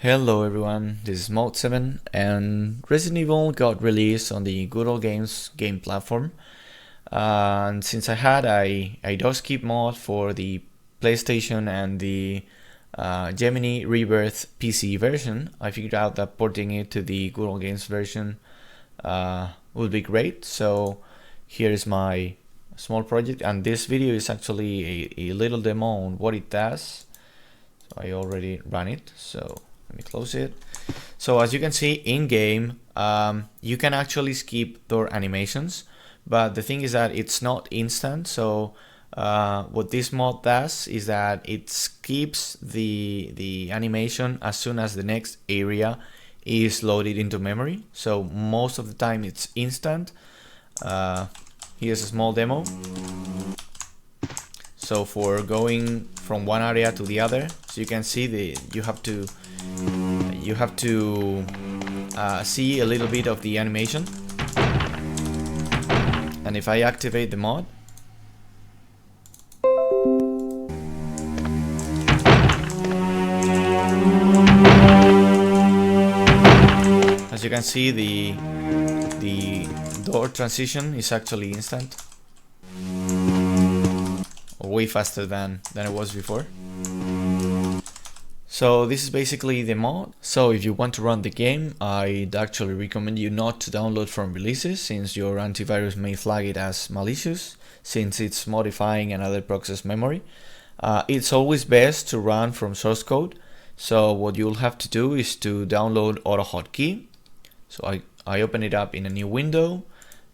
Hello everyone, this is Mode 7 and Resident Evil got released on the Good Old Games game platform. And since I had a DOS Keep mod for the PlayStation and the Gemini Rebirth PC version, I figured out that porting it to the Good Old Games version would be great. So here is my small project, and this video is actually a little demo on what it does. So I already ran it, so let me close it. So as you can see in game, you can actually skip door animations, but the thing is that it's not instant. So what this mod does is that it skips the animation as soon as the next area is loaded into memory. So most of the time it's instant. Here's a small demo. So for going from one area to the other, so you can see you have to see a little bit of the animation. And if I activate the mod, as you can see, the door transition is actually instant, or way faster than it was before. So this is basically the mod. So if you want to run the game, I'd actually recommend you not to download from releases, since your antivirus may flag it as malicious, since it's modifying another process memory. It's always best to run from source code. So what you'll have to do is to download AutoHotkey. So I open it up in a new window,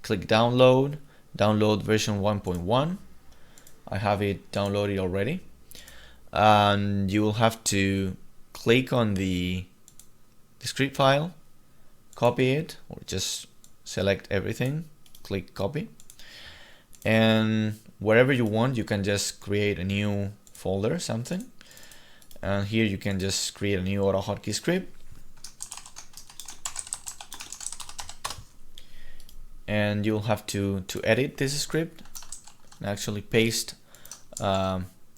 click download version 1.1. I have it downloaded already. And you will have to click on the script file, copy it, or just select everything, click copy, and wherever you want you can just create a new folder, something, and here you can just create a new AutoHotkey script, and you'll have to edit this script and actually paste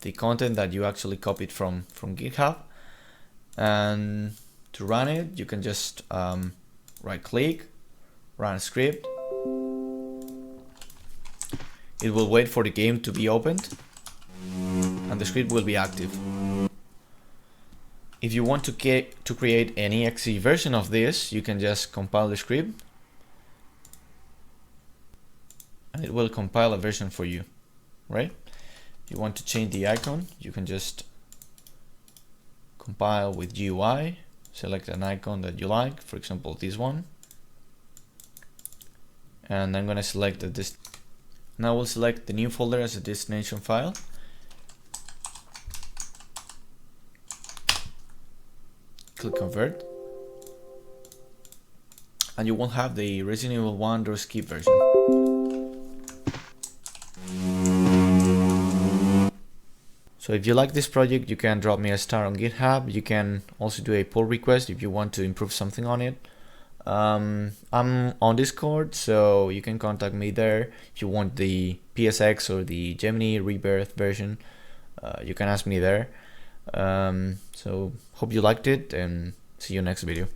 the content that you actually copied from GitHub. And to run it, you can just right click, run script. It will wait for the game to be opened and the script will be active. If you want to create an exe version of this, you can just compile the script and it will compile a version for you, right? If you want to change the icon, you can just compile with GUI, select an icon that you like, for example this one, and I'm going to select this. Now we'll select the new folder as a destination file. Click convert, and you won't have the Resident Evil 1 door skip version. So if you like this project, you can drop me a star on GitHub. You can also do a pull request if you want to improve something on it. I'm on Discord, so you can contact me there. If you want the PSX or the Gemini Rebirth version, you can ask me there. So hope you liked it, and see you next video.